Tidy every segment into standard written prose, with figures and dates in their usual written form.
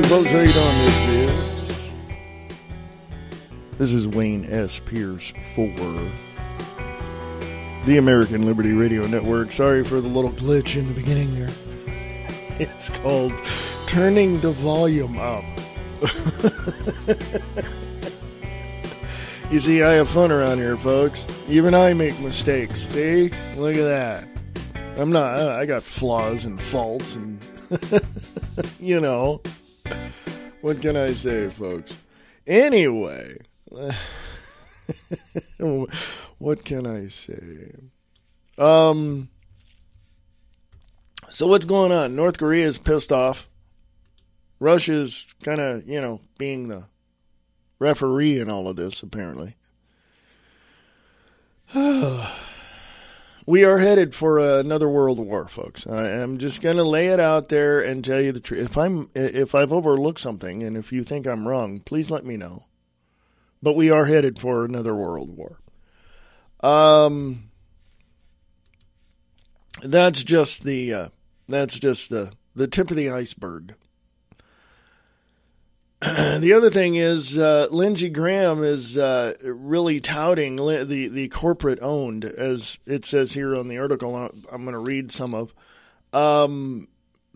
folks, how you doing? This is Wayne S. Pierce for the American Liberty Radio Network. Sorry for the little glitch in the beginning there. It's called turning the volume up. You see, I have fun around here, folks. Even I make mistakes. See? Look at that. I got flaws and faults and, you know. What can I say, folks? Anyway, what can I say? So what's going on? North Korea is pissed off. Russia's kind of, being the referee in all of this, apparently. We are headed for another world war, folks. I'm just going to lay it out there and tell you the truth. If I've overlooked something, and if you think I'm wrong, please let me know. But we are headed for another world war. That's just the tip of the iceberg. The other thing is, Lindsey Graham is really touting the corporate-owned, as it says here on the article I'm going to read some of. The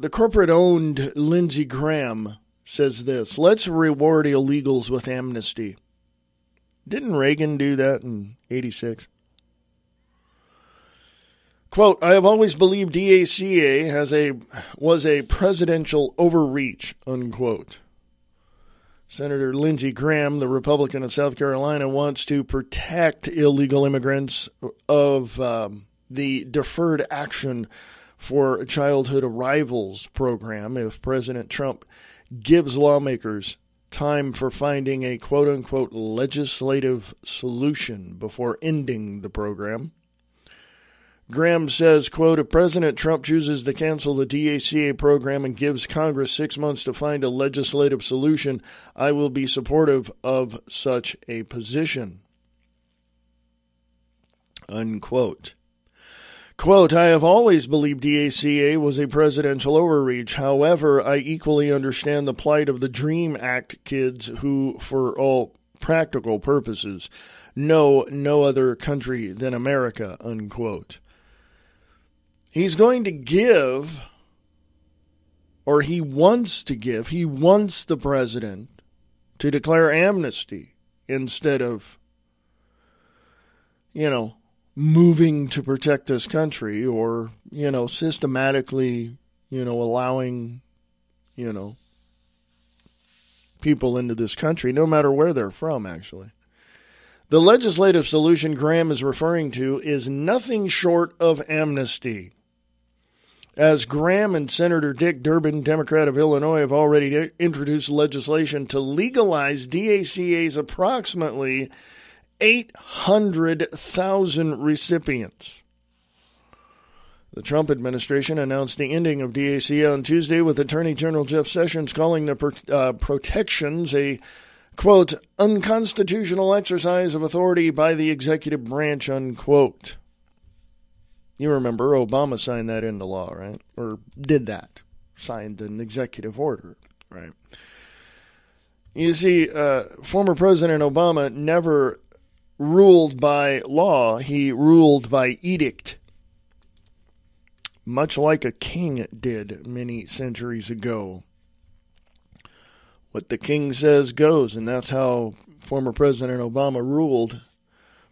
corporate-owned Lindsey Graham says this: let's reward illegals with amnesty. Didn't Reagan do that in 86? Quote, I have always believed DACA was a presidential overreach, unquote. Senator Lindsey Graham, the Republican of South Carolina, wants to protect illegal immigrants of the Deferred Action for Childhood Arrivals program if President Trump gives lawmakers time for finding a quote-unquote legislative solution before ending the program. Graham says, quote, if President Trump chooses to cancel the DACA program and gives Congress 6 months to find a legislative solution, I will be supportive of such a position. Unquote. Quote, I have always believed DACA was a presidential overreach. However, I equally understand the plight of the DREAM Act kids who, for all practical purposes, know no other country than America, unquote. He's going to give, or he wants the president to declare amnesty instead of, moving to protect this country or, systematically, allowing, people into this country, no matter where they're from, actually. The legislative solution Graham is referring to is nothing short of amnesty. As Graham and Senator Dick Durbin, Democrat of Illinois, have already introduced legislation to legalize DACA's approximately 800,000 recipients. The Trump administration announced the ending of DACA on Tuesday, with Attorney General Jeff Sessions calling the protections a, quote, unconstitutional exercise of authority by the executive branch, unquote. You remember Obama signed that into law, right? Or did that. Signed an executive order, right? You see, former President Obama never ruled by law. He ruled by edict, much like a king did many centuries ago. What the king says goes, and that's how former President Obama ruled.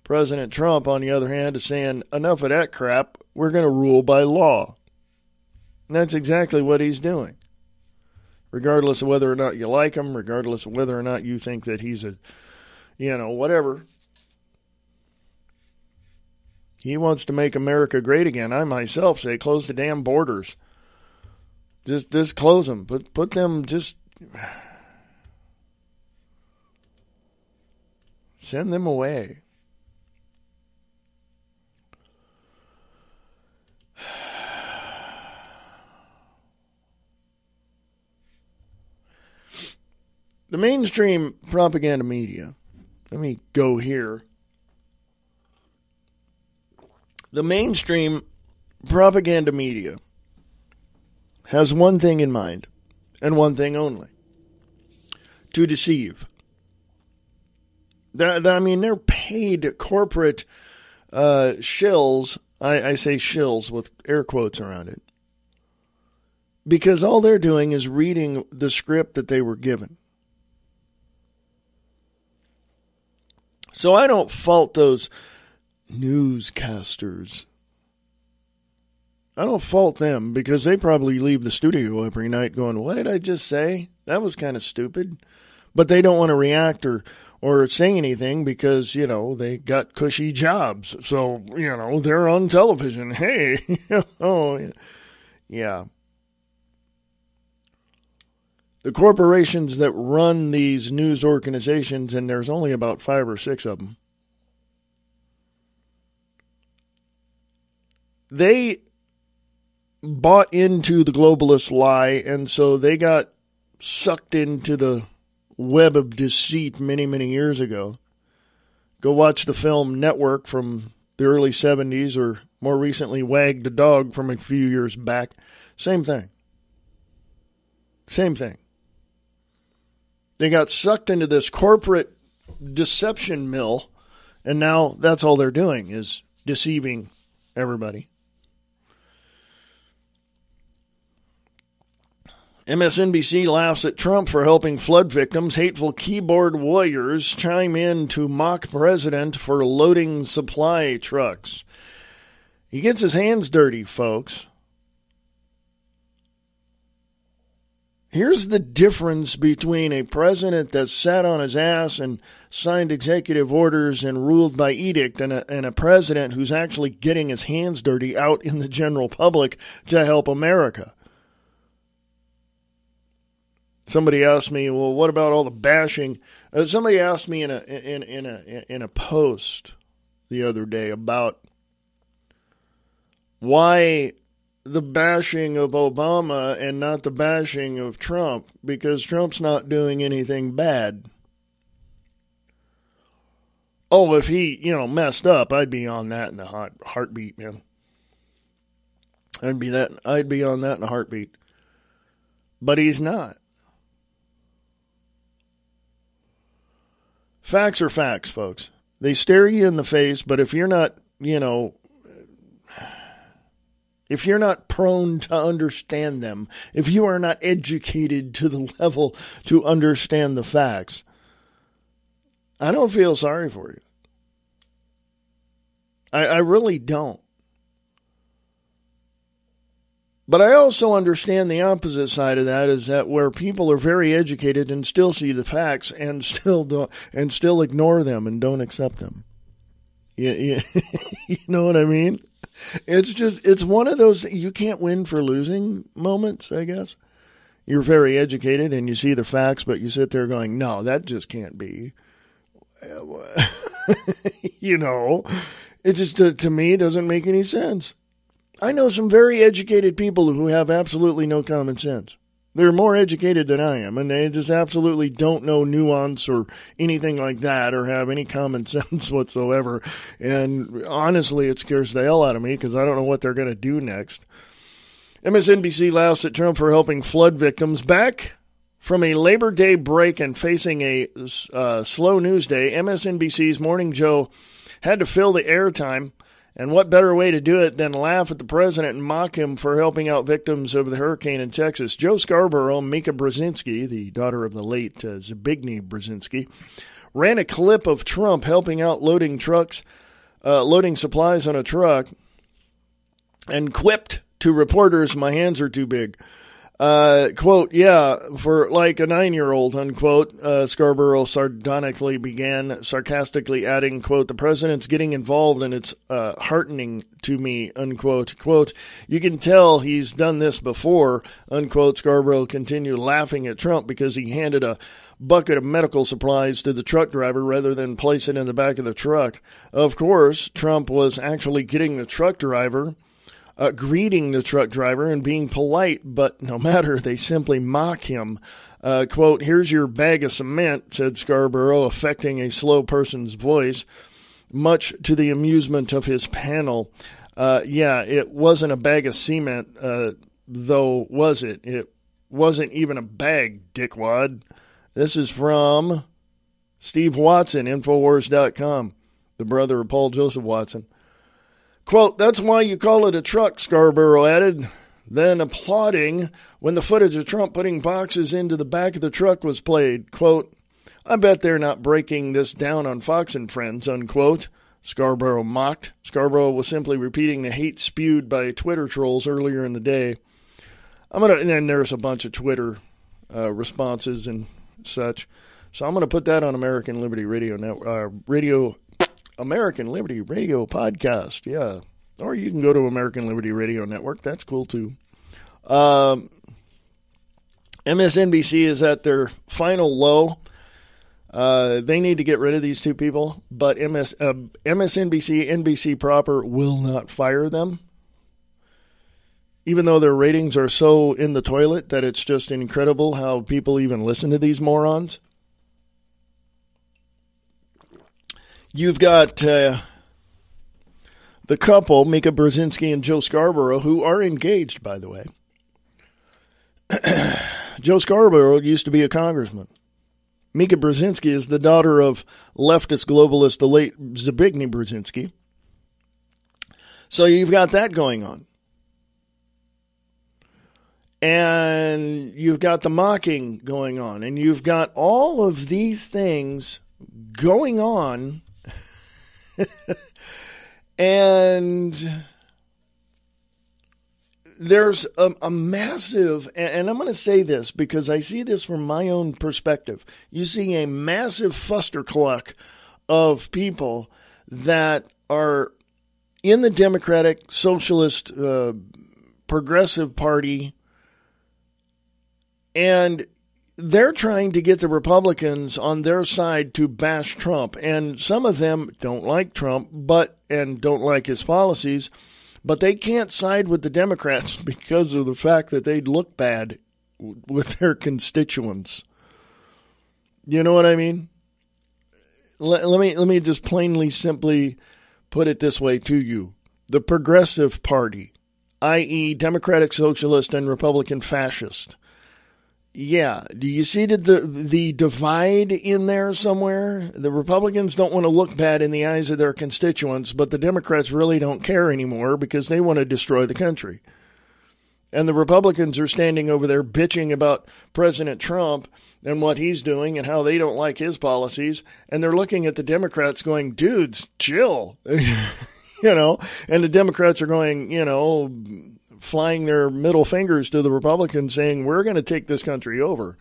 President Trump, on the other hand, is saying, enough of that crap, we're going to rule by law. And that's exactly what he's doing. Regardless of whether or not you like him, regardless of whether or not you think that he's a, whatever. He wants to make America great again. I myself say, close the damn borders. Just close them. Put them, just send them away. The mainstream propaganda media, let me go here. The mainstream propaganda media has one thing in mind, and one thing only. to deceive. They're paid corporate shills. I say shills with air quotes around it. Because all they're doing is reading the script that they were given. So I don't fault those newscasters. I don't fault them because they probably leave the studio every night going, what did I just say? That was kind of stupid. But they don't want to react or say anything because, they got cushy jobs. So, they're on television. Hey, yeah. The corporations that run these news organizations, and there's only about 5 or 6 of them, they bought into the globalist lie, and so they got sucked into the web of deceit many, many years ago. Go watch the film Network from the early 70s, or more recently Wag the Dog from a few years back. Same thing. Same thing. They got sucked into this corporate deception mill, and now that's all they're doing is deceiving everybody. MSNBC laughs at Trump for helping flood victims. Hateful keyboard warriors chime in to mock president for loading supply trucks. He gets his hands dirty, folks. Here's the difference between a president that sat on his ass and signed executive orders and ruled by edict and a president who's actually getting his hands dirty out in the general public to help America. Somebody asked me, well, what about all the bashing? Somebody asked me in a post the other day about why the bashing of Obama and not the bashing of Trump, because Trump's not doing anything bad. Oh, if he, messed up, I'd be on that in a heartbeat, man. I'd be on that in a heartbeat. But he's not. Facts are facts, folks. They stare you in the face, but if you're not, if you're not prone to understand them, if you are not educated to the level to understand the facts, I don't feel sorry for you. I really don't. But I also understand the opposite side of that is that where people are very educated and still see the facts and still ignore them and don't accept them. You know what I mean? It's one of those, you can't win for losing moments, I guess. You're very educated and you see the facts, but you sit there going, no, that just can't be. It just, to me, doesn't make any sense. I know some very educated people who have absolutely no common sense. They're more educated than I am, and they just absolutely don't know nuance or anything like that or have any common sense whatsoever. And honestly, it scares the hell out of me because I don't know what they're going to do next. MSNBC laughs at Trump for helping flood victims. Back from a Labor Day break and facing a slow news day, MSNBC's Morning Joe had to fill the airtime. And what better way to do it than laugh at the president and mock him for helping out victims of the hurricane in Texas? Joe Scarborough, Mika Brzezinski, the daughter of the late Zbigniew Brzezinski, ran a clip of Trump helping out loading supplies on a truck, and quipped to reporters, "My hands are too big." Quote, yeah, for like a 9-year-old, unquote. Scarborough sardonically began, sarcastically adding, quote, "The president's getting involved and it's heartening to me," unquote. Quote, "You can tell he's done this before," unquote. Scarborough continued laughing at Trump because he handed a bucket of medical supplies to the truck driver rather than place it in the back of the truck. Of course, Trump was actually getting the truck driver, greeting the truck driver and being polite, but no matter, they simply mock him. Quote, "Here's your bag of cement," said Scarborough, affecting a slow person's voice, much to the amusement of his panel. Yeah, it wasn't a bag of cement, though, was it? It wasn't even a bag, dickwad. This is from Steve Watson, Infowars.com, the brother of Paul Joseph Watson. Quote, "That's why you call it a truck," Scarborough added, then applauding when the footage of Trump putting boxes into the back of the truck was played. Quote, "I bet they're not breaking this down on Fox and Friends," unquote. Scarborough mocked. Scarborough was simply repeating the hate spewed by Twitter trolls earlier in the day. And then there's a bunch of Twitter responses and such. So I'm going to put that on American Liberty Radio American Liberty Radio podcast. Yeah. Or you can go to American Liberty Radio Network. That's cool too. MSNBC is at their final low. They need to get rid of these two people, but MSNBC, NBC proper will not fire them. Even though their ratings are so in the toilet that it's just incredible how people even listen to these morons. You've got the couple, Mika Brzezinski and Joe Scarborough, who are engaged, by the way. Joe Scarborough used to be a congressman. Mika Brzezinski is the daughter of leftist globalist, the late Zbigniew Brzezinski. So you've got that going on. And you've got the mocking going on. And you've got all of these things going on. And there's a massive, and I'm going to say this because I see this from my own perspective. You see a massive fustercluck of people that are in the Democratic, Socialist, Progressive Party, and they're trying to get the Republicans on their side to bash Trump. And some of them don't like Trump, and don't like his policies, but they can't side with the Democrats because of the fact that they'd look bad with their constituents. You know what I mean? Let me just plainly, simply put it this way to you. The Progressive Party, i.e. Democratic Socialist and Republican Fascist. Yeah. Do you see the divide in there somewhere? The Republicans don't want to look bad in the eyes of their constituents, but the Democrats really don't care anymore because they want to destroy the country. And the Republicans are standing over there bitching about President Trump and what he's doing and how they don't like his policies. And they're looking at the Democrats going, dudes, chill. And the Democrats are going, flying their middle fingers to the Republicans saying, we're going to take this country over.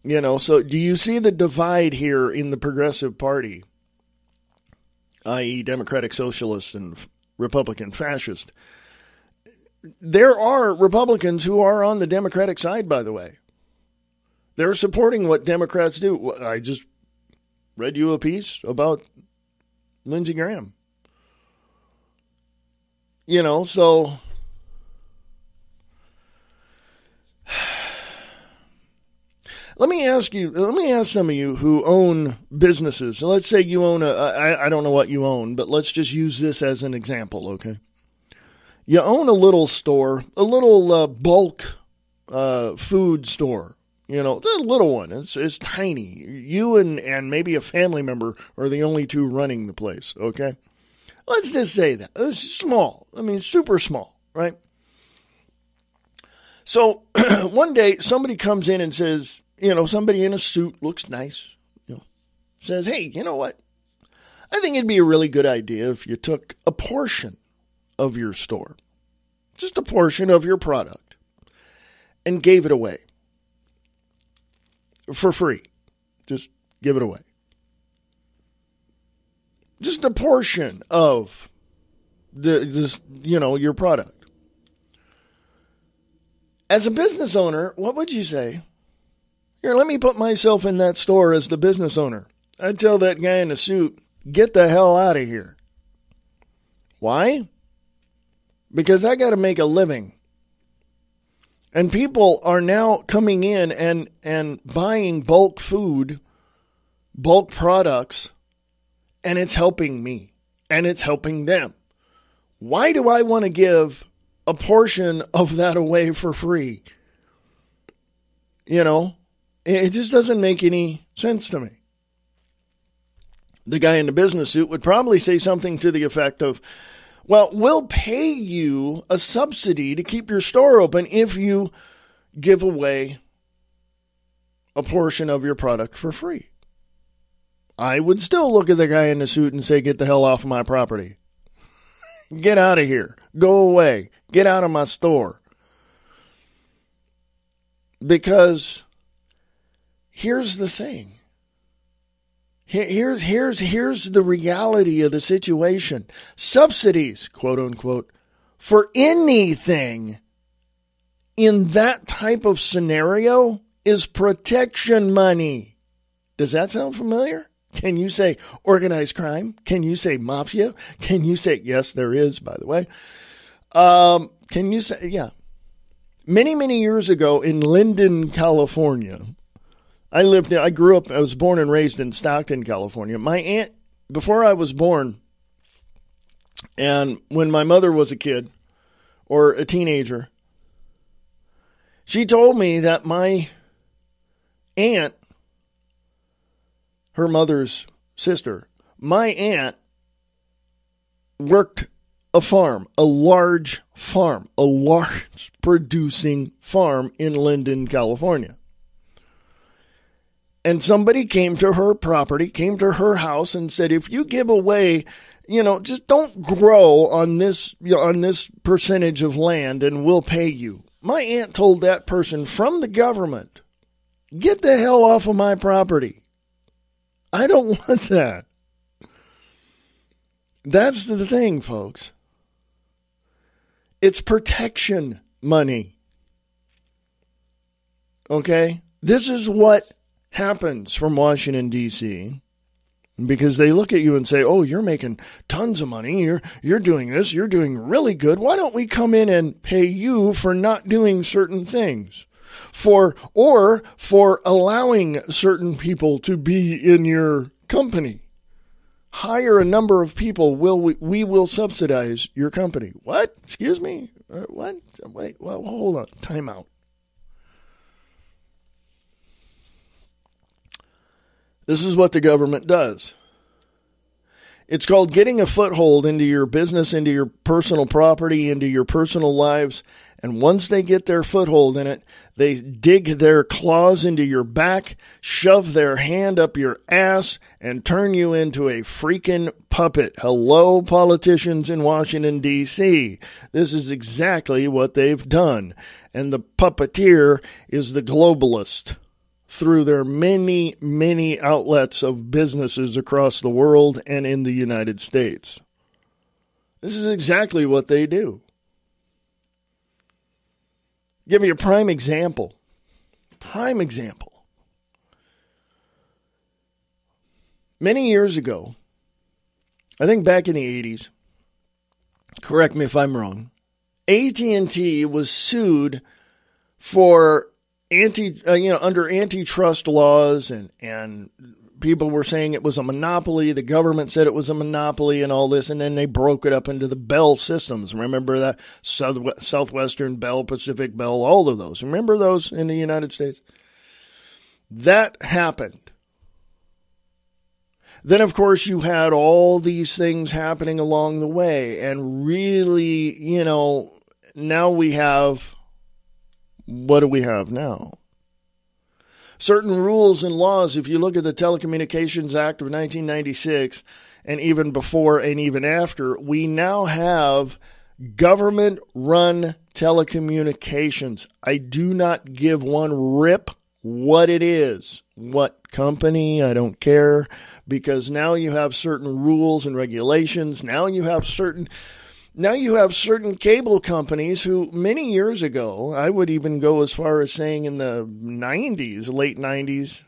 So do you see the divide here in the Progressive Party, i.e. Democratic Socialist and Republican Fascist? There are Republicans who are on the Democratic side, by the way. They're supporting what Democrats do. I just read you a piece about Lindsey Graham. So let me ask some of you who own businesses. So let's say you own I don't know what you own, but let's just use this as an example, okay? You own a little store, a little bulk food store, the little one. It's tiny. You and maybe a family member are the only two running the place, okay? Let's just say that. It's small. Super small, right? So one day somebody comes in and says, somebody in a suit, looks nice, says, hey, you know what? I think it'd be a really good idea if you took a portion of your store, just a portion of your product, and gave it away for free. Just give it away. Just a portion of your product. As a business owner, what would you say? Here, let me put myself in that store as the business owner. I'd tell that guy in the suit, get the hell out of here. Why? Because I got to make a living. And people are now coming in and buying bulk food, bulk products, and it's helping me, and it's helping them. Why do I want to give a portion of that away for free? It just doesn't make any sense to me. The guy in the business suit would probably say something to the effect of, well, we'll pay you a subsidy to keep your store open if you give away a portion of your product for free. I would still look at the guy in the suit and say, get the hell off of my property. Get out of here. Go away. Get out of my store. Because here's the thing. Here's the reality of the situation. Subsidies, quote unquote, for anything in that type of scenario is protection money. Does that sound familiar? Can you say organized crime? Can you say mafia? Can you say, yes, there is, by the way. Can you say, yeah. Many, many years ago in Linden, California, I was born and raised in Stockton, California. My aunt, before I was born, and when my mother was a kid or a teenager, she told me that my aunt, her mother's sister, my aunt worked a farm, a large producing farm in Linden, California. And somebody came to her property, came to her house and said, if you give away, just don't grow on this percentage of land and we'll pay you. My aunt told that person from the government, get the hell off of my property. I don't want that. That's the thing, folks. It's protection money. Okay? This is what happens from Washington, D.C., because they look at you and say, oh, you're making tons of money. You're doing this. You're doing really good. Why don't we come in and pay you for not doing certain things? For allowing certain people to be in your company. Hire a number of people. We will subsidize your company. What? Excuse me? What? Wait, well, hold on. Time out. This is what the government does. It's called getting a foothold into your business, into your personal property, into your personal lives. And once they get their foothold in it, they dig their claws into your back, shove their hand up your ass, and turn you into a freaking puppet. Hello, politicians in Washington, D.C. This is exactly what they've done. And the puppeteer is the globalist through their many, many outlets of businesses across the world and in the United States. This is exactly what they do. Give you a prime example. Many years ago, I think back in the 80s, correct me if I'm wrong, AT&T was sued for under antitrust laws, and people were saying it was a monopoly. The government said it was a monopoly and all this, and then they broke it up into the Bell systems. Remember that? Southwestern Bell, Pacific Bell, all of those. Remember those in the United States? That happened. Then, of course, you had all these things happening along the way, and really, now we have... What do we have now? Certain rules and laws, if you look at the Telecommunications Act of 1996, and even before and even after, we now have government-run telecommunications. I do not give one rip what it is, what company, I don't care, because now you have certain rules and regulations. Now you have certain cable companies who many years ago, I would even go as far as saying in the 90s, late 90s,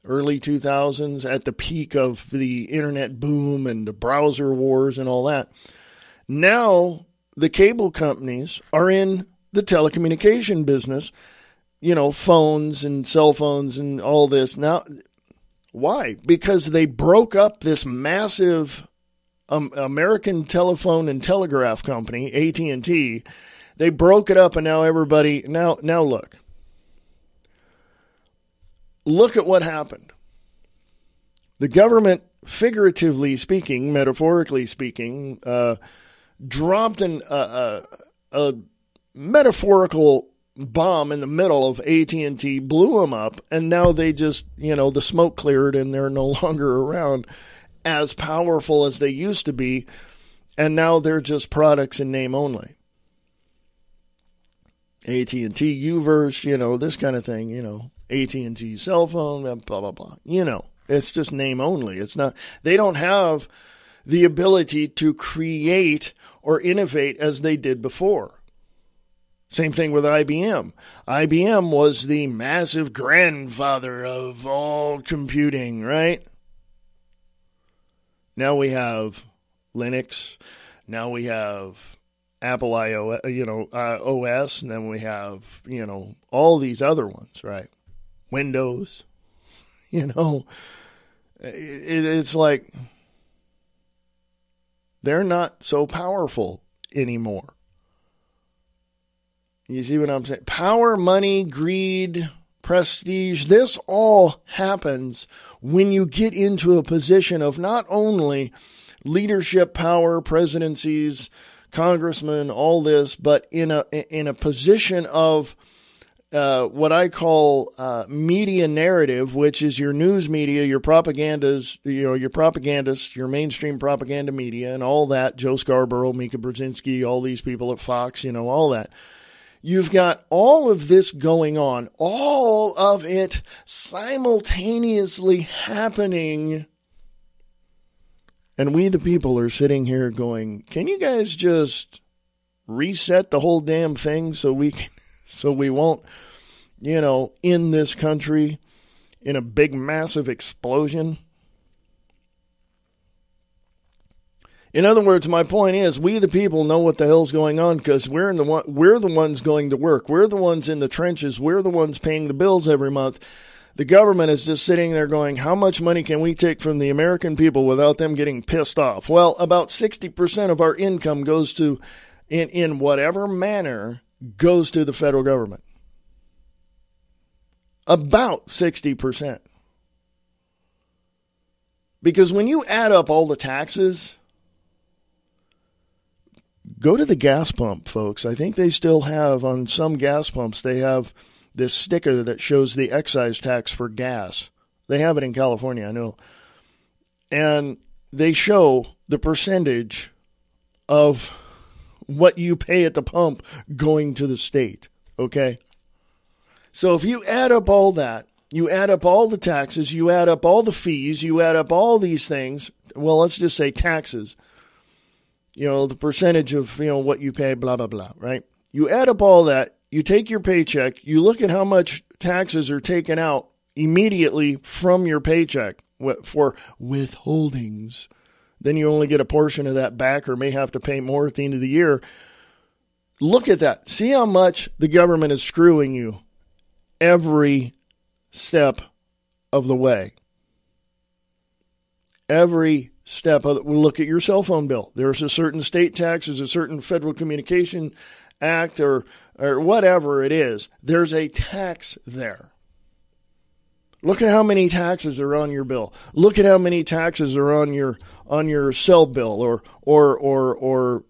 early 2000s, at the peak of the internet boom and the browser wars and all that. Now the cable companies are in the telecommunication business, phones and cell phones and all this. Now, why? Because they broke up this massive American Telephone and Telegraph Company, AT&T. They broke it up, and now everybody... Now look. look at what happened. The government, figuratively speaking, metaphorically speaking, dropped a metaphorical bomb in the middle of AT&T, blew them up, and now they just, the smoke cleared and they're no longer around as powerful as they used to be, and now they're just products in name only. AT&T Uverse, this kind of thing, AT&T cell phone, blah, blah, blah. It's just name only. It's not, they don't have the ability to create or innovate as they did before. Same thing with IBM. IBM was the massive grandfather of all computing, right? Now we have Linux. Now we have Apple iOS, OS, and then we have, all these other ones, right? Windows, it's like they're not so powerful anymore. You see what I'm saying? Power, money, greed, prestige, this all happens when you get into a position of not only leadership power, presidencies, congressmen, all this, but in a position of what I call media narrative, which is your news media, your propagandas, your propagandists, your mainstream propaganda media, and all that. Joe Scarborough, Mika Brzezinski, all these people at Fox, all that. You've got all of this going on, all of it simultaneously happening. And we, the people, are sitting here going, can you guys just reset the whole damn thing so we won't, in this country in a big, massive explosion? In other words, my point is, we the people know what the hell's going on because we're the ones going to work. We're the ones in the trenches. We're the ones paying the bills every month. The government is just sitting there going, how much money can we take from the American people without them getting pissed off? Well, about 60% of our income goes to, in whatever manner, goes to the federal government. About 60%. Because when you add up all the taxes, go to the gas pump, folks. I think they still have, on some gas pumps, they have this sticker that shows the excise tax for gas. They have it in California, I know. And they show the percentage of what you pay at the pump going to the state, okay? So if you add up all that, you add up all the taxes, you add up all the fees, you add up all these things, well, let's just say taxes, the percentage of, what you pay, blah, blah, blah, right? You add up all that, you take your paycheck, you look at how much taxes are taken out immediately from your paycheck for withholdings. Then you only get a portion of that back or may have to pay more at the end of the year. Look at that. See how much the government is screwing you every step of the way. Every step of it. Look at your cell phone bill. There's a certain state tax, there's a certain Federal Communication Act or whatever it is. There's a tax there. Look at how many taxes are on your bill. Look at how many taxes are on your cell bill or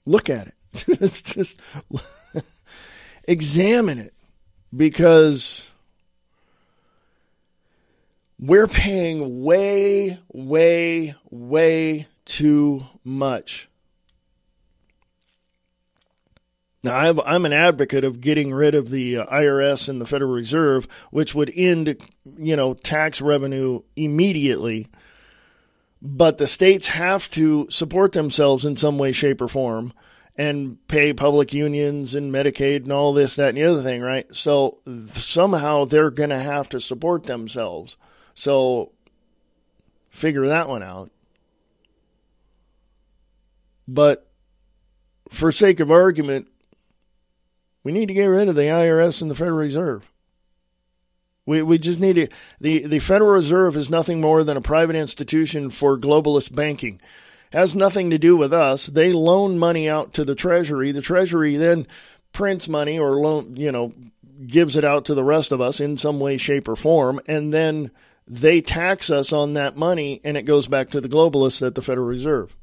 look at it. It's just examine it, because we're paying way, way, way too much. Now, I'm an advocate of getting rid of the IRS and the Federal Reserve, which would end, tax revenue immediately. But the states have to support themselves in some way, shape, or form and pay public unions and Medicaid and all this, that, and the other thing, right? So somehow they're going to have to support themselves. So figure that one out. But for sake of argument, we need to get rid of the IRS and the Federal Reserve. We just need to. The Federal Reserve is nothing more than a private institution for globalist banking. Has nothing to do with us. They loan money out to the Treasury. The Treasury then prints money or gives it out to the rest of us in some way, shape, or form, and then they tax us on that money, and it goes back to the globalists at the Federal Reserve.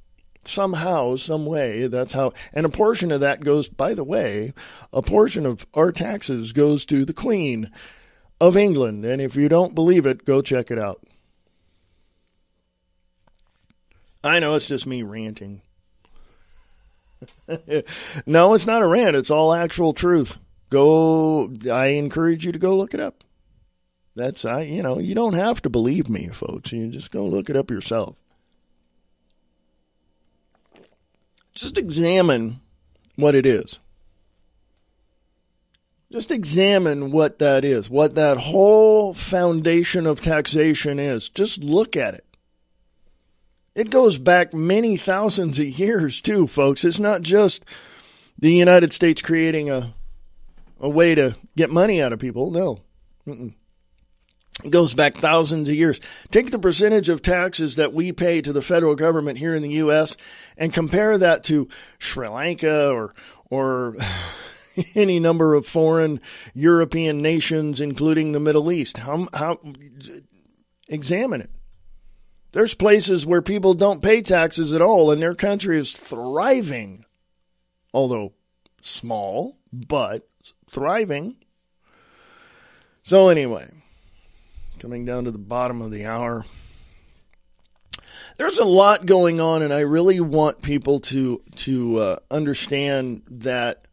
Somehow, some way, that's how. And a portion of that goes, by the way, a portion of our taxes goes to the Queen of England. And if you don't believe it, go check it out. I know it's just me ranting. No, it's not a rant. It's all actual truth. I encourage you to go look it up. You don't have to believe me, folks. You just go look it up yourself. Just examine what it is. Just examine what that is, what that whole foundation of taxation is. Just look at it. It goes back many thousands of years, too, folks. It's not just the United States creating a way to get money out of people. No. It goes back thousands of years. Take the percentage of taxes that we pay to the federal government here in the U.S. and compare that to Sri Lanka or any number of foreign European nations, including the Middle East. How examine it. There's places where people don't pay taxes at all, and their country is thriving, although small, but thriving. So anyway, coming down to the bottom of the hour, there's a lot going on, and I really want people to understand that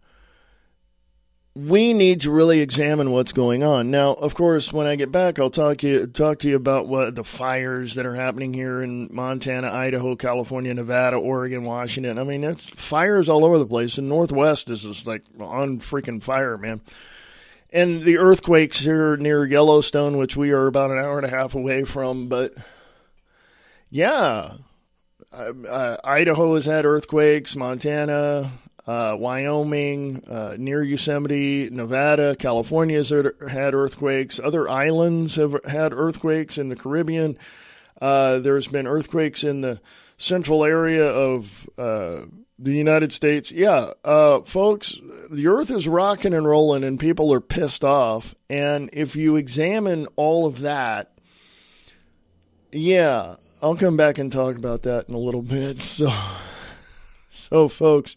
we need to really examine what's going on. Now, of course, when I get back, I'll talk to you about what the fires that are happening here in Montana, Idaho, California, Nevada, Oregon, Washington. I mean, it's fires all over the place. The Northwest is just like on freaking fire, man. And the earthquakes here near Yellowstone, which we are about an hour and a half away from. But yeah, Idaho has had earthquakes, Montana, Wyoming, near Yosemite, Nevada, California has had earthquakes. Other islands have had earthquakes in the Caribbean. There's been earthquakes in the central area of the United States. Yeah, folks, the earth is rocking and rolling and people are pissed off. And if you examine all of that, yeah, I'll come back and talk about that in a little bit. So folks,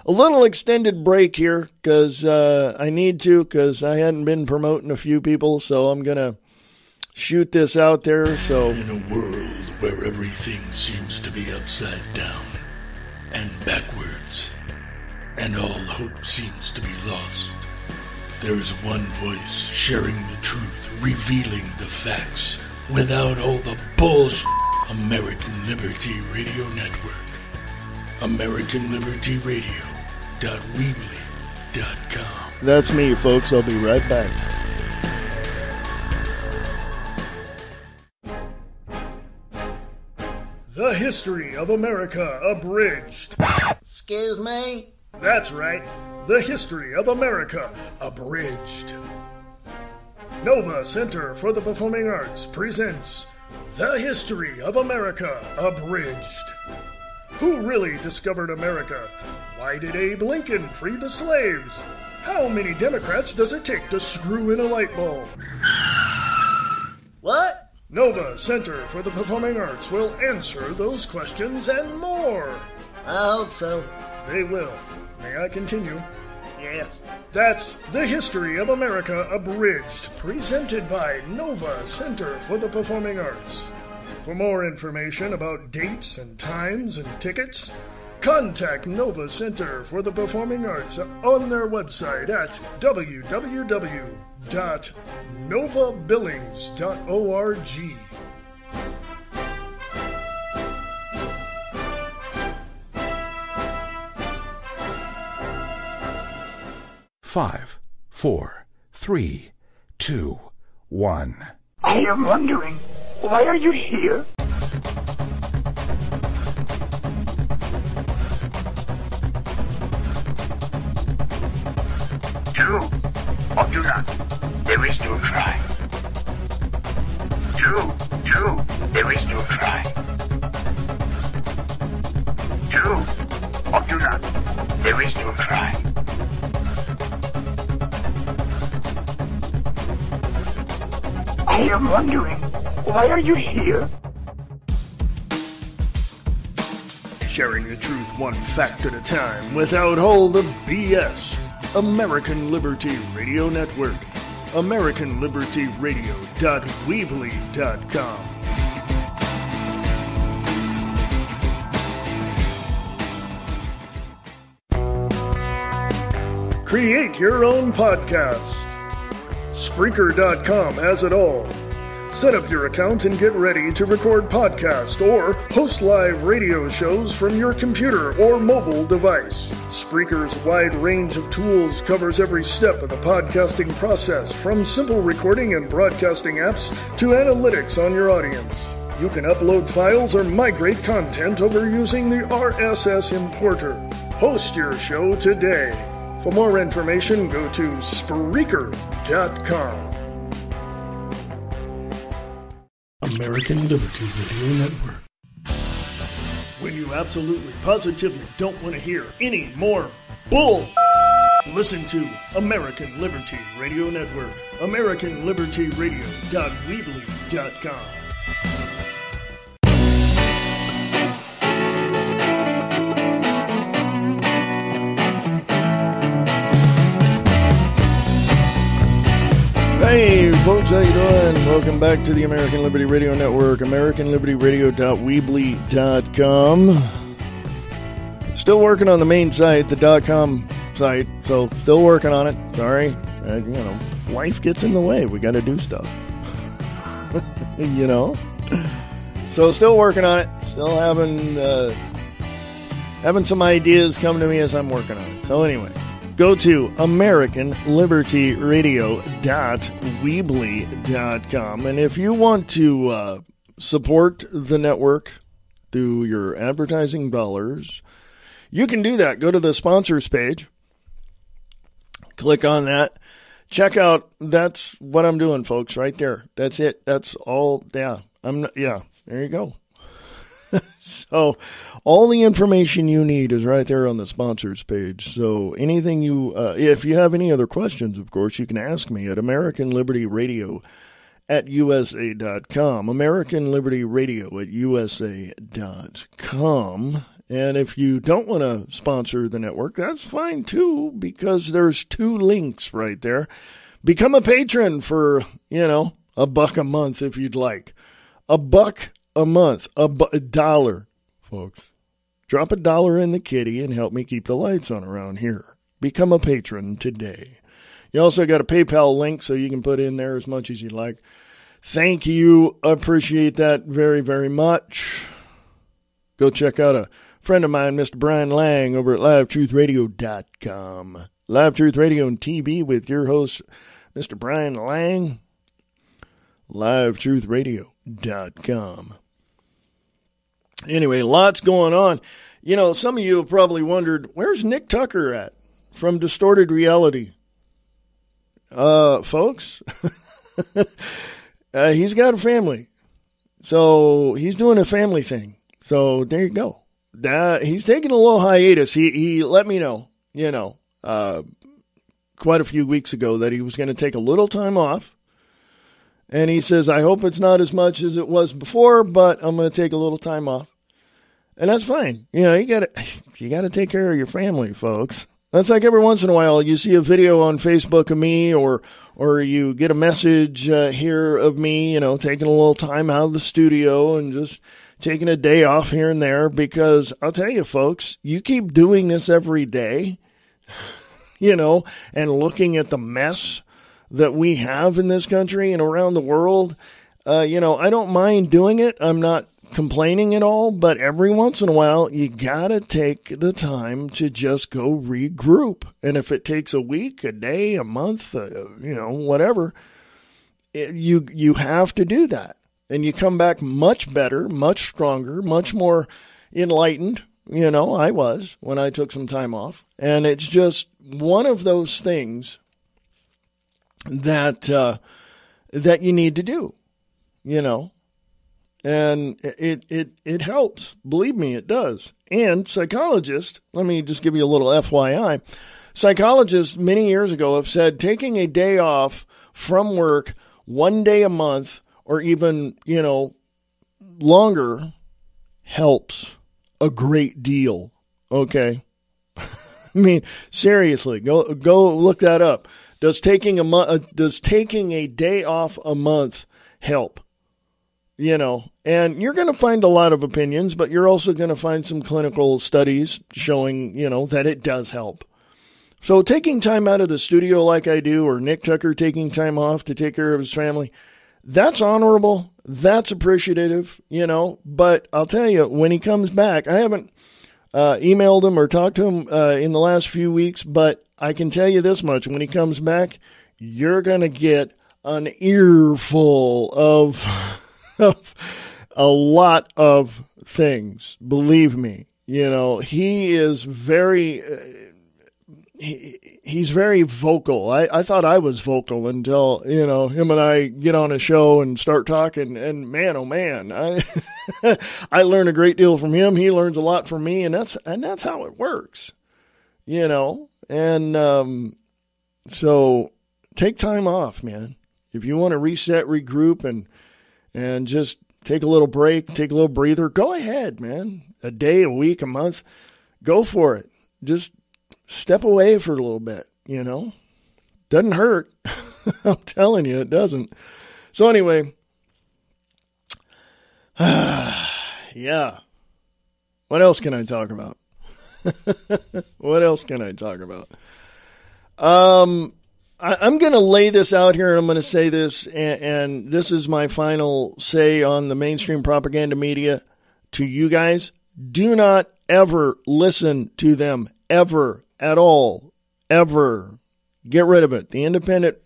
a little extended break here because I need to, because I hadn't been promoting a few people, so I'm going to shoot this out there. So, in a world where everything seems to be upside down and backwards, and all hope seems to be lost, there's one voice sharing the truth, revealing the facts, without all the bullshit. American Liberty Radio Network. AmericanLibertyRadio.weebly.com. That's me, folks. I'll be right back. The History of America Abridged. Excuse me? That's right. The History of America Abridged. Nova Center for the Performing Arts presents The History of America Abridged. Who really discovered America? Why did Abe Lincoln free the slaves? How many Democrats does it take to screw in a light bulb? What? Nova Center for the Performing Arts will answer those questions and more. I hope so. They will. May I continue? Yes. That's The History of America Abridged, presented by Nova Center for the Performing Arts. For more information about dates and times and tickets, contact Nova Center for the Performing Arts on their website at www.novabillings.org. Five, 4, 3, 2, 1. I am wondering, why are you here? Do or do not. There is no try. Do. There is no try. Do or do not. There is no try. I am wondering, why are you here? Sharing the truth one fact at a time without all the BS. American Liberty Radio Network. AmericanLibertyRadio.weebly.com. Create your own podcast. Spreaker.com has it all. Set up your account and get ready to record podcasts or host live radio shows from your computer or mobile device. Spreaker's wide range of tools covers every step of the podcasting process, from simple recording and broadcasting apps to analytics on your audience. You can upload files or migrate content over using the RSS importer. Host your show today. For more information, go to Spreaker.com. American Liberty Radio Network. When you absolutely, positively don't want to hear any more bull, listen to American Liberty Radio Network. AmericanLibertyRadio.weebly.com. Hey folks, how you doing? Welcome back to the American Liberty Radio Network, AmericanLibertyRadio.weebly.com. Still working on the main site, the .com site, so still working on it. Sorry, life gets in the way. We got to do stuff, So still working on it. Still having some ideas come to me as I'm working on it. So anyway. Go to AmericanLibertyRadio.weebly.com. And if you want to support the network through your advertising dollars, you can do that. Go to the sponsors page. Click on that. Check out, that's what I'm doing, folks, right there. That's it. That's all. Yeah. There you go. So all the information you need is right there on the sponsors page. So anything if you have any other questions, of course, you can ask me at AmericanLibertyRadio@USA.com, AmericanLibertyRadio@USA.com. And if you don't want to sponsor the network, that's fine too, because there's 2 links right there. Become a patron for, $1 a month if you'd like. $1 a month, $1, folks. Drop $1 in the kitty and help me keep the lights on around here. Become a patron today. You also got a PayPal link, so you can put in there as much as you like. Thank you. Appreciate that very, very much. Go check out a friend of mine, Mr. Brian Lang, over at LiveTruthRadio.com. Live Truth Radio and TV with your host, Mr. Brian Lang. LiveTruthRadio.com. Anyway, lots going on. Some of you have probably wondered, where's Nick Tucker at from Distorted Reality? Folks, he's got a family. So he's doing a family thing. So there you go. He's taking a little hiatus. He let me know, quite a few weeks ago that he was going to take a little time off. And he says, I hope it's not as much as it was before, but I'm going to take a little time off. And that's fine. You got to take care of your family, folks. That's like every once in a while you see a video on Facebook of me or you get a message here of me, taking a little time out of the studio and just taking a day off here and there, because I'll tell you, folks, you keep doing this every day, and looking at the mess that we have in this country and around the world. I don't mind doing it. I'm not complaining at all, but every once in a while, you gotta take the time to just go regroup. And if it takes a week, a day, a month, whatever, you have to do that. And you come back much better, much stronger, much more enlightened. I was when I took some time off. And it's just one of those things that you need to do, and it helps. Believe me, it does. And psychologists, let me just give you a little FYI. Psychologists many years ago have said taking a day off from work 1 day a month or even, longer helps a great deal. Okay. I mean, seriously, go look that up. Does taking a day off a month help? And you're going to find a lot of opinions, but you're also going to find some clinical studies showing, that it does help. So taking time out of the studio like I do, or Nick Tucker taking time off to take care of his family, that's honorable. That's appreciative, But I'll tell you, when he comes back, I haven't emailed him or talked to him in the last few weeks, but I can tell you this much. When he comes back, you're going to get an earful of a lot of things. Believe me, he is very... He's very vocal. I thought I was vocal until, him and I get on a show and start talking, and man, oh man, I learn a great deal from him. He learns a lot from me, and that's how it works, and, so take time off, man. If you want to reset, regroup, and just take a little break, take a little breather, go ahead, man. A day, a week, a month, go for it. Just step away for a little bit, Doesn't hurt. I'm telling you, it doesn't. So anyway, yeah. What else can I talk about? I'm going to lay this out here, and I'm going to say this, and this is my final say on the mainstream propaganda media to you guys. Do not ever listen to them, ever. At all, ever. Get rid of it. The independent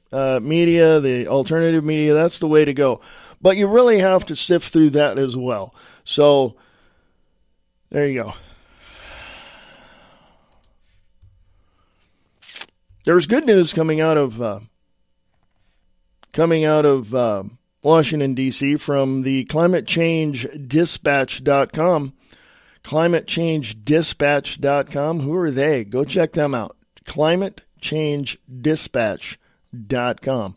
media, the alternative media, that's the way to go. But you really have to sift through that as well. So, there you go. There's good news coming out of Washington, D.C. from the ClimateChangeDispatch.com. ClimateChangeDispatch.com. Who are they? Go check them out. ClimateChangeDispatch.com.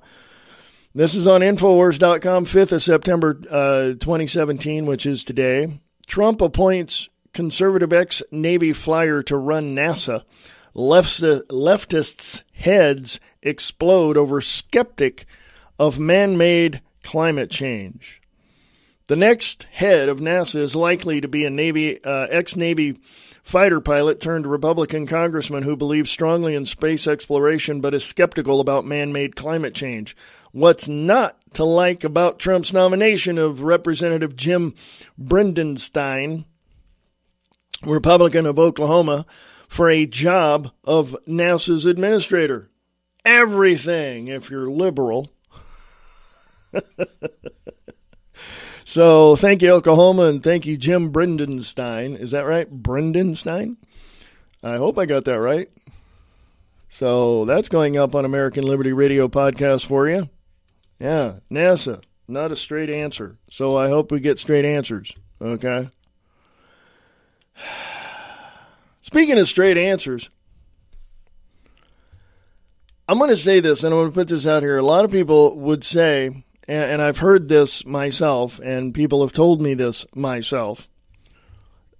This is on Infowars.com, 5th of September 2017, which is today. Trump appoints conservative ex-Navy flyer to run NASA. Leftists' heads explode over skeptic of man-made climate change. The next head of NASA is likely to be a ex-Navy fighter pilot turned Republican congressman who believes strongly in space exploration but is skeptical about man-made climate change. What's not to like about Trump's nomination of Representative Jim Bridenstine, Republican of Oklahoma, for a job of NASA's administrator? Everything, if you're liberal. So thank you, Oklahoma, and thank you, Jim Bridenstine. Is that right? Bridenstine? I hope I got that right. So that's going up on American Liberty Radio podcast for you. Yeah, NASA, not a straight answer. So I hope we get straight answers, okay? Speaking of straight answers, I'm going to say this, and I'm going to put this out here. A lot of people would say, and I've heard this myself, and people have told me this myself,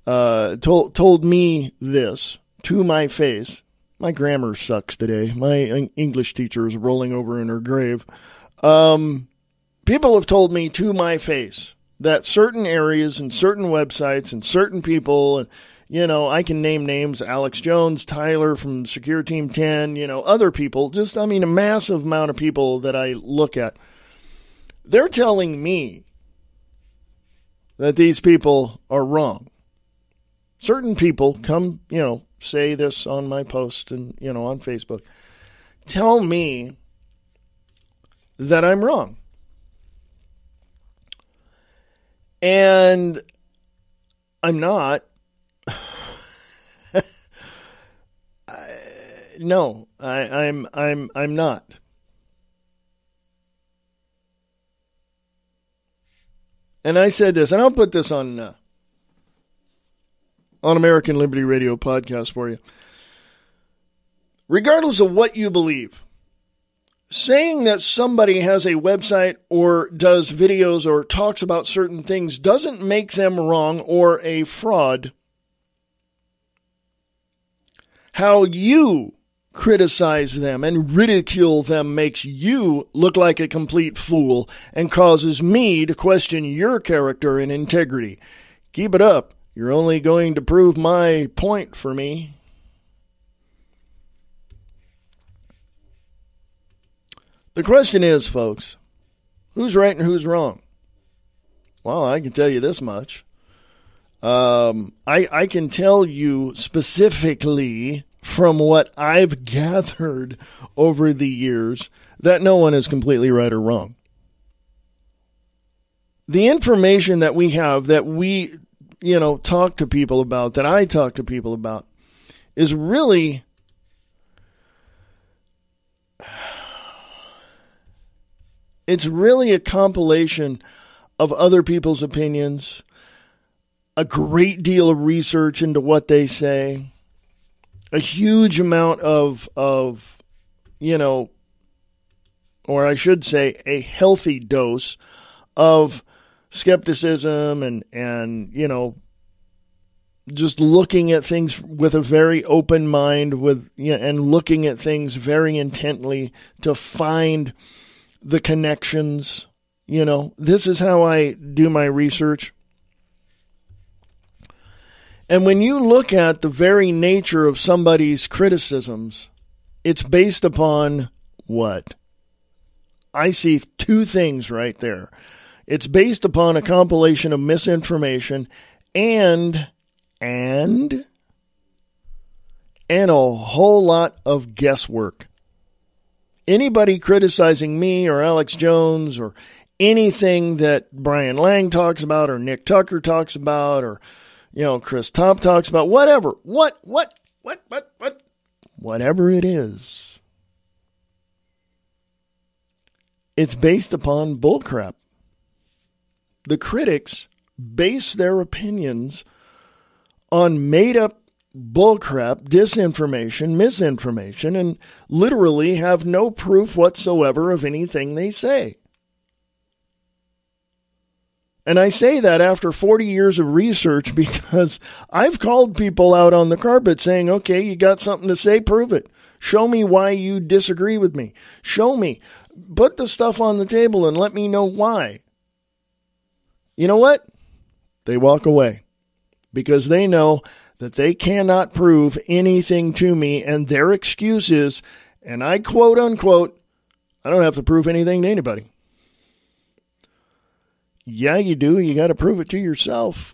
told me this to my face. My grammar sucks today. My English teacher is rolling over in her grave. People have told me to my face that certain areas and certain websites and certain people, and I can name names, Alex Jones, Tyler from Secure Team 10, other people, a massive amount of people that I look at. They're telling me that these people are wrong. Certain people come, say this on my post and, on Facebook. Tell me that I'm wrong. And I'm not. No, I'm not. And I said this, and I'll put this on American Liberty Radio podcast for you. Regardless of what you believe, saying that somebody has a website or does videos or talks about certain things doesn't make them wrong or a fraud. How you criticize them and ridicule them makes you look like a complete fool and causes me to question your character and integrity. Keep it up. You're only going to prove my point for me. The question is, folks, who's right and who's wrong? Well, I can tell you this much. I can tell you specifically from what I've gathered over the years that no one is completely right or wrong. The information that we have, that we, talk to people about, that I talk to people about, is really a compilation of other people's opinions, a great deal of research into what they say, a huge amount of or I should say a healthy dose of skepticism and just looking at things with a very open mind and looking at things very intently to find the connections. This is how I do my research. And when you look at the very nature of somebody's criticisms, it's based upon what? I see two things right there. It's based upon a compilation of misinformation and a whole lot of guesswork. Anybody criticizing me or Alex Jones or anything that Brian Lang talks about or Nick Tucker talks about or Chris Top talks about, whatever it is, it's based upon bullcrap. The critics base their opinions on made-up bullcrap, disinformation, misinformation, and literally have no proof whatsoever of anything they say. And I say that after 40 years of research because I've called people out on the carpet saying, okay, you got something to say, prove it. Show me why you disagree with me. Show me. Put the stuff on the table and let me know why. You know what? They walk away because they know that they cannot prove anything to me, and their excuse is, and I quote unquote, I don't have to prove anything to anybody. Yeah, you do. You got to prove it to yourself.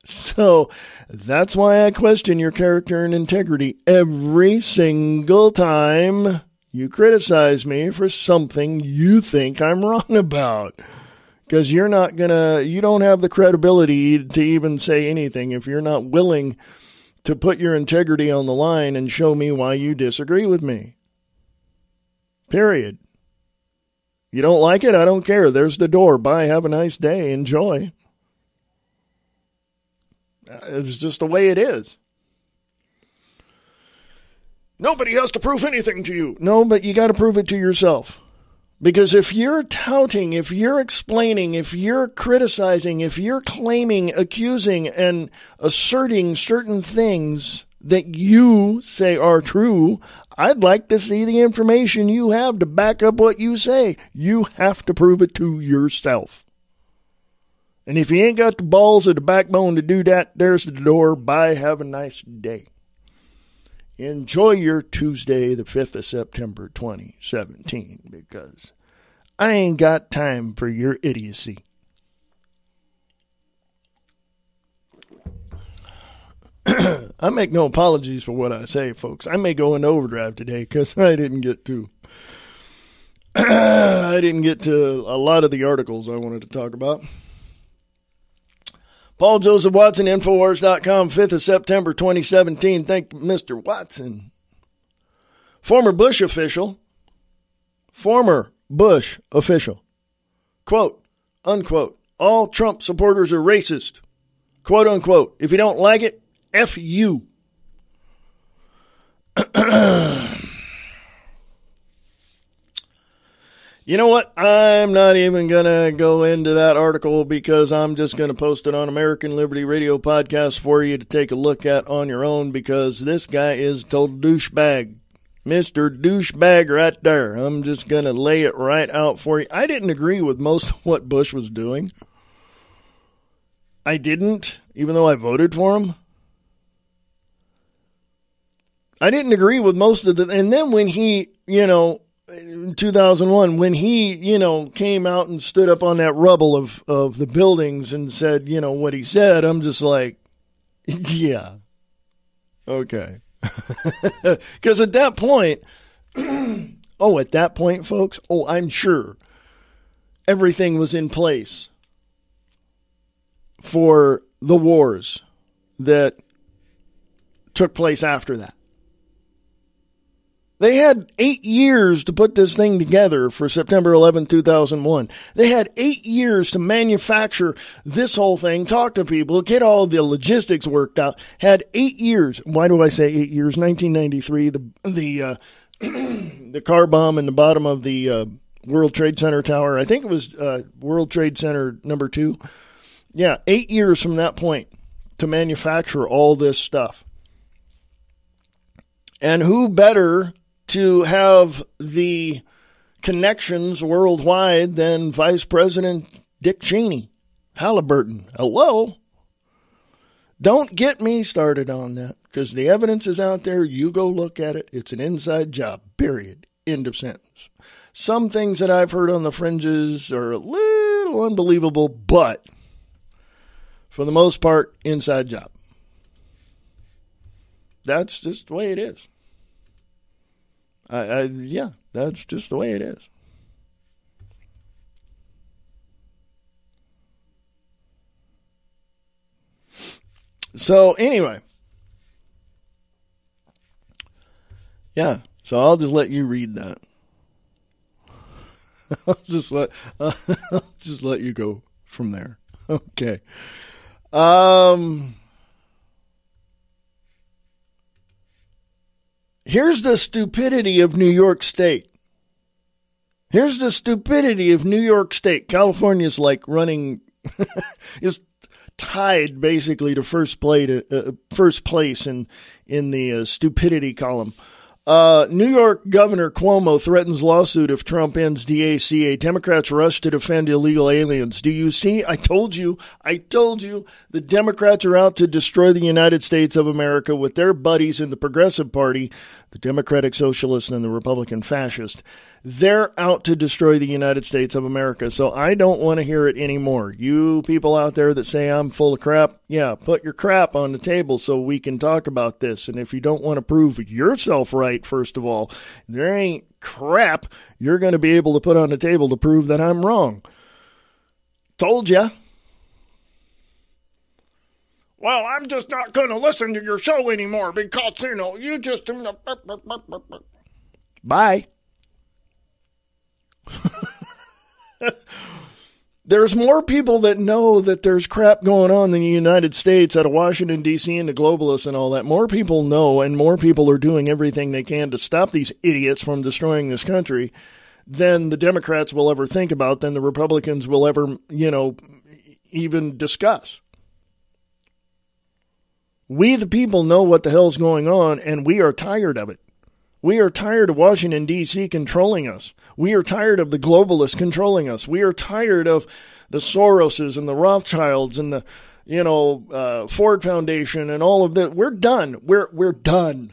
So that's why I question your character and integrity every single time you criticize me for something you think I'm wrong about. Because you don't have the credibility to even say anything if you're not willing to put your integrity on the line and show me why you disagree with me. Period. You don't like it? I don't care. There's the door. Bye. Have a nice day. Enjoy. It's just the way it is. Nobody has to prove anything to you. No, but you got to prove it to yourself. Because if you're touting, if you're explaining, if you're criticizing, if you're claiming, accusing, and asserting certain things that you say are true, I'd like to see the information you have to back up what you say. You have to prove it to yourself. And if you ain't got the balls or the backbone to do that, there's the door. Bye. Have a nice day. Enjoy your Tuesday, the 5th of September, 2017, because I ain't got time for your idiocy. I make no apologies for what I say, folks. I may go into overdrive today because I didn't get to a lot of the articles I wanted to talk about. Paul Joseph Watson, Infowars.com, 5th of September, 2017. Thank you, Mr. Watson. Former Bush official. Quote, unquote, all Trump supporters are racist. Quote, unquote, if you don't like it, F you. You know what? I'm not even going to go into that article because I'm just going to post it on American Liberty Radio Podcast for you to take a look at on your own, because this guy is a total douchebag. Mr. Douchebag right there. I'm just going to lay it right out for you. I didn't agree with most of what Bush was doing. I didn't, even though I voted for him. I didn't agree with most of the... And then when he, in 2001, when he, came out and stood up on that rubble of the buildings and said, what he said, I'm just like, yeah, okay. Because at that point, folks, I'm sure everything was in place for the wars that took place after that. They had 8 years to put this thing together for September 11, 2001. They had 8 years to manufacture this whole thing, talk to people, get all the logistics worked out. Had 8 years. Why do I say 8 years? 1993, the car bomb in the bottom of the World Trade Center tower. I think it was World Trade Center number 2. Yeah, 8 years from that point to manufacture all this stuff. And who better to have the connections worldwide than Vice President Dick Cheney? Halliburton. Hello? Don't get me started on that, because the evidence is out there. You go look at it. It's an inside job, period. End of sentence. Some things that I've heard on the fringes are a little unbelievable, but for the most part, inside job. That's just the way it is. Yeah, that's just the way it is. So anyway, yeah. So I'll just let you read that. I'll just let you go from there. Okay. Here's the stupidity of New York State. Here's the stupidity of New York State. California's like running, is tied basically to first place in the stupidity column. New York Governor Cuomo threatens lawsuit if Trump ends DACA. Democrats rush to defend illegal aliens. Do you see? I told you. The Democrats are out to destroy the United States of America with their buddies in the Progressive Party, the Democratic Socialist and the Republican Fascist. They're out to destroy the United States of America. So I don't want to hear it anymore. You people out there that say I'm full of crap, yeah, put your crap on the table so we can talk about this. And if you don't want to prove yourself right, first of all, there ain't crap you're going to be able to put on the table to prove that I'm wrong. Told ya. Well, I'm just not going to listen to your show anymore because, you just... Bye. There's more people that know that there's crap going on in the United States out of Washington, D.C. and the globalists and all that. More people know, and more people are doing everything they can to stop these idiots from destroying this country than the Democrats will ever think about, than the Republicans will ever, even discuss. We, the people, know what the hell's going on, and we are tired of it. We are tired of Washington, D.C. controlling us. We are tired of the globalists controlling us. We are tired of the Soroses and the Rothschilds and the, Ford Foundation and all of that. We're done. We're done.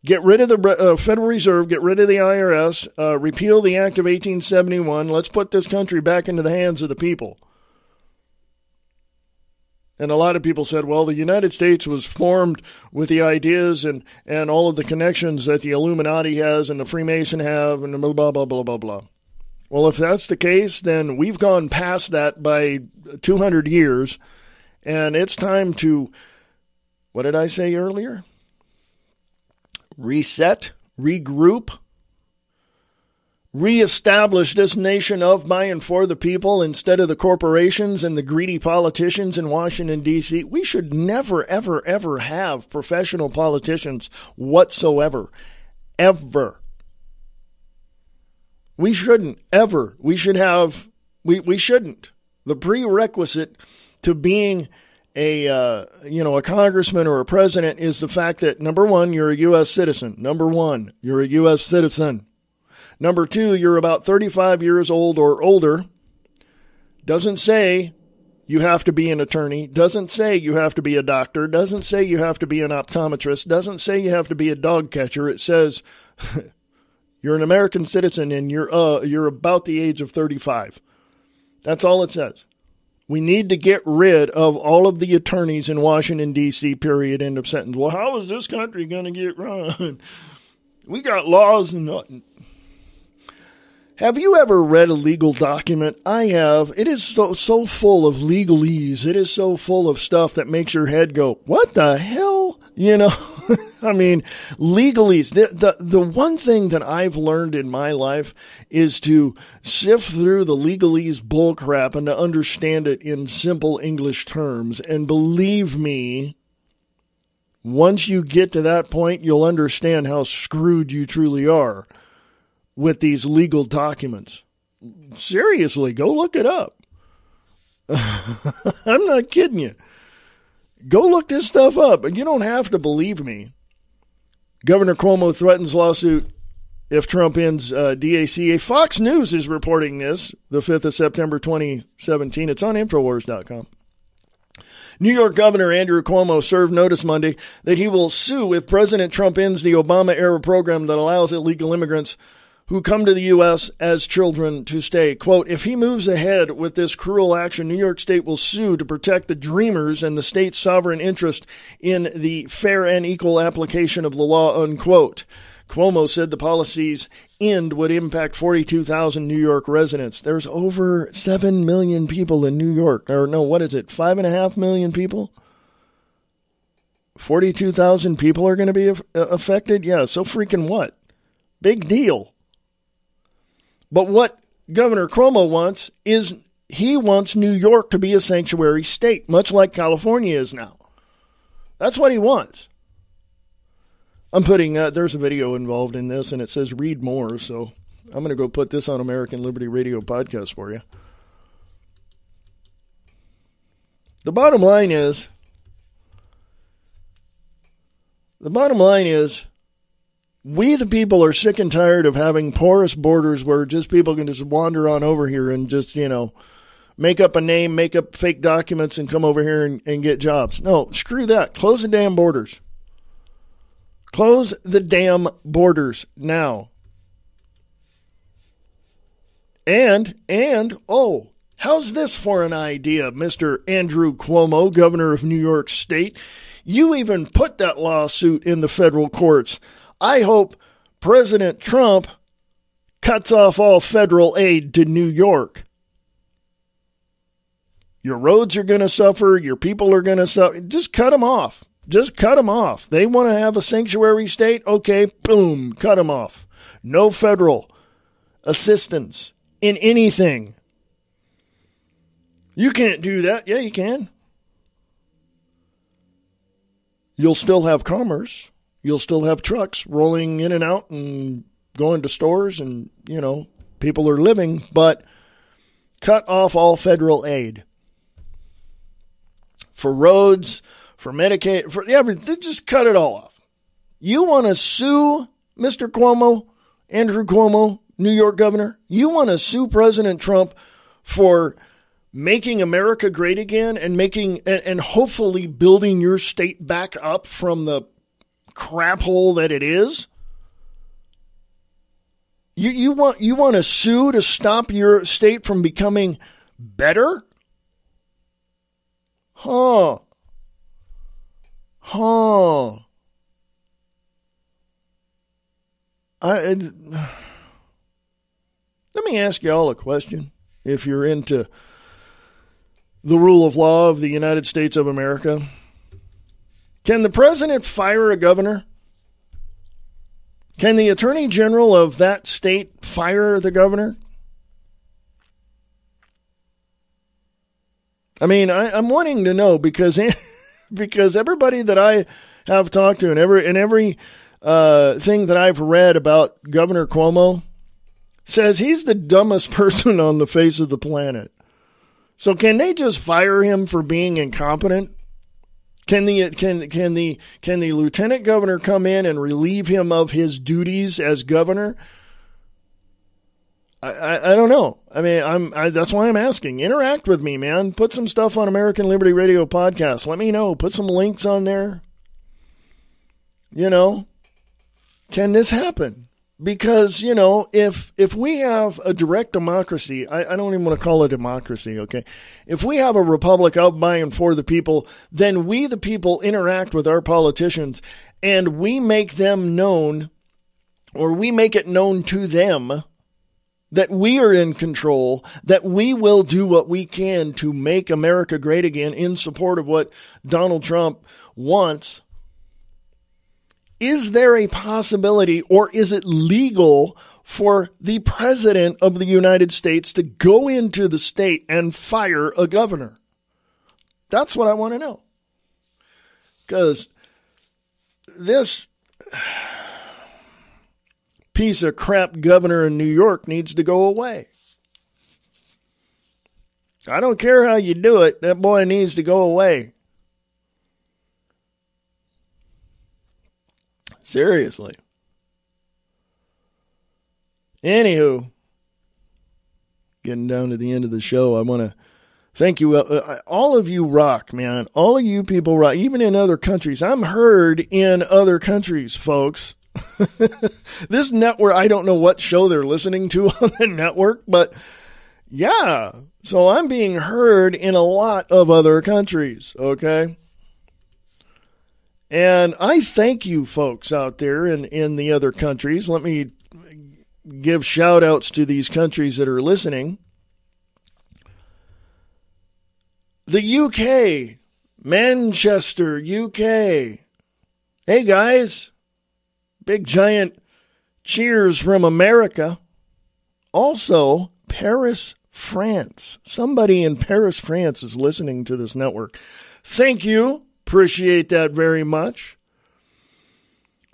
Get rid of the Federal Reserve. Get rid of the IRS. Repeal the Act of 1871. Let's put this country back into the hands of the people. And a lot of people said, well, the United States was formed with the ideas and all of the connections that the Illuminati has and the Freemason have and blah, blah, blah, blah, blah, blah. Well, if that's the case, then we've gone past that by 200 years. And it's time to, what did I say earlier? Reset, regroup, reestablish this nation of, by, and for the people instead of the corporations and the greedy politicians in Washington, D.C. We should never, ever, ever have professional politicians whatsoever. Ever. We shouldn't ever. We shouldn't. The prerequisite to being a congressman or a president is the fact that, number one, you're a U.S. citizen. Number two, you're about 35 years old or older. Doesn't say you have to be an attorney. Doesn't say you have to be a doctor. Doesn't say you have to be an optometrist. Doesn't say you have to be a dog catcher. It says you're an American citizen and you're about the age of 35. That's all it says. We need to get rid of all of the attorneys in Washington, D.C., period, end of sentence. Well, how is this country going to get run? We got laws and nothing. Have you ever read a legal document? I have. It is so full of legalese. It is so full of stuff that makes your head go, what the hell? I mean, legalese. The one thing that I've learned in my life is to sift through the legalese bullcrap and to understand it in simple English terms. And believe me, once you get to that point, you'll understand how screwed you truly are with these legal documents. Seriously, go look it up. I'm not kidding you. Go look this stuff up. And you don't have to believe me. Governor Cuomo threatens lawsuit if Trump ends DACA. Fox News is reporting this the 5th of September 2017. It's on Infowars.com. New York Governor Andrew Cuomo served notice Monday that he will sue if President Trump ends the Obama-era program that allows illegal immigrants who come to the U.S. as children to stay. Quote, if he moves ahead with this cruel action, New York State will sue to protect the dreamers and the state's sovereign interest in the fair and equal application of the law, unquote. Cuomo said the policy's end would impact 42,000 New York residents. There's over 7 million people in New York. Or no, what is it, 5.5 million people? 42,000 people are going to be affected? Yeah, so freaking what? Big deal. But what Governor Cuomo wants is he wants New York to be a sanctuary state, much like California is now. That's what he wants. I'm putting, there's a video involved in this, and it says read more, so I'm going to go put this on American Liberty Radio podcast for you. The bottom line is, we the people are sick and tired of having porous borders where just people can just wander on over here and just, make up a name, make up fake documents and come over here and get jobs. No, screw that. Close the damn borders. Close the damn borders now. And, how's this for an idea, Mr. Andrew Cuomo, governor of New York State? You even put that lawsuit in the federal courts. I hope President Trump cuts off all federal aid to New York. Your roads are going to suffer. Your people are going to suffer. Just cut them off. Just cut them off. They want to have a sanctuary state? Okay, boom, cut them off. No federal assistance in anything. You can't do that. Yeah, you can. You'll still have commerce. You'll still have trucks rolling in and out and going to stores and, people are living, but cut off all federal aid. For roads, for Medicaid, for everything, just cut it all off. You want to sue Mr. Cuomo, Andrew Cuomo, New York governor? You want to sue President Trump for making America great again and hopefully building your state back up from the crap hole that it is? You want to sue to stop your state from becoming better? Let me ask y'all a question. If you're into the rule of law of the United States of America, can the president fire a governor? Can the attorney general of that state fire the governor? I mean, I'm wanting to know because everybody that I have talked to and every thing that I've read about Governor Cuomo, says he's the dumbest person on the face of the planet. So can they just fire him for being incompetent? Can the lieutenant governor come in and relieve him of his duties as governor? I don't know. I mean, that's why I'm asking. Interact with me, man. Put some stuff on American Liberty Radio Podcast. Let me know. Put some links on there. You know, can this happen? Because, you know, if we have a direct democracy, I don't even want to call it democracy, okay? If we have a republic of, by, and for the people, then we, the people, interact with our politicians, and we make them known, or we make it known to them, that we are in control, that we will do what we can to make America great again in support of what Donald Trump wants. Is there a possibility, or is it legal for the president of the United States to go into the state and fire a governor? That's what I want to know. Because this piece of crap governor in New York needs to go away. I don't care how you do it. That boy needs to go away. Seriously. Anywho, getting down to the end of the show, I want to thank you. All of you rock, man. All of you people rock, even in other countries. I'm heard in other countries, folks. This network, I don't know what show they're listening to on the network, but yeah. So I'm being heard in a lot of other countries, okay? And I thank you folks out there in the other countries. Let me give shout outs to these countries that are listening. The UK, Manchester, UK. Hey guys, big giant cheers from America. Also, Paris, France. Somebody in Paris, France is listening to this network. Thank you. Appreciate that very much.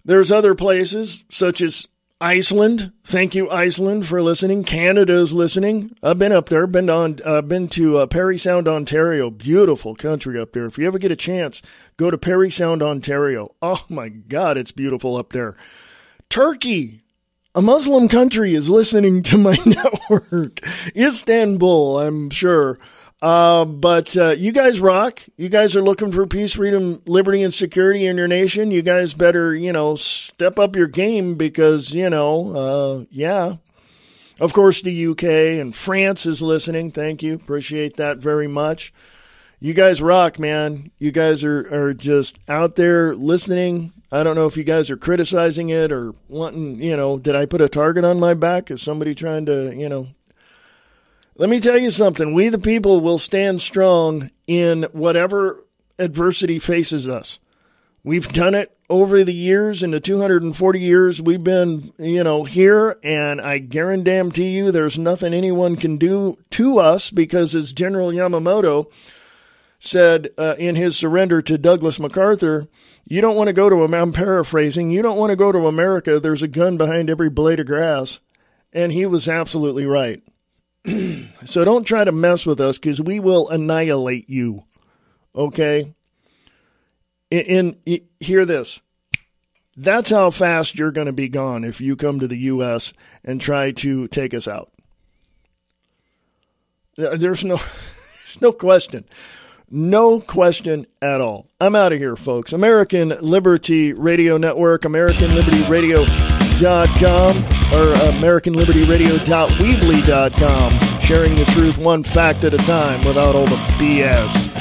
There's other places such as Iceland. Thank you, Iceland, for listening. Canada is listening. I've been up there. Been to Parry Sound, Ontario. Beautiful country up there. If you ever get a chance, go to Parry Sound, Ontario. Oh my God, it's beautiful up there. Turkey, a Muslim country, is listening to my network. Istanbul, I'm sure. But you guys rock. You guys are looking for peace, freedom, liberty, and security in your nation. You guys better, step up your game because, yeah. Of course, the UK and France is listening. Thank you. Appreciate that very much. You guys rock, man. You guys are just out there listening. I don't know if you guys are criticizing it or wanting, did I put a target on my back? Is somebody trying to, Let me tell you something. We, the people, will stand strong in whatever adversity faces us. We've done it over the years, in the 240 years we've been, here, and I guarantee you there's nothing anyone can do to us because, as General Yamamoto said in his surrender to Douglas MacArthur, you don't want to go to, I'm paraphrasing, you don't want to go to America. There's a gun behind every blade of grass. And he was absolutely right. So don't try to mess with us because we will annihilate you. Okay? Hear this. That's how fast you're going to be gone if you come to the U.S. and try to take us out. There's no question. No question at all. I'm out of here, folks. American Liberty Radio Network, AmericanLibertyRadio.com, or AmericanLibertyRadio.weebly.com, sharing the truth one fact at a time without all the BS.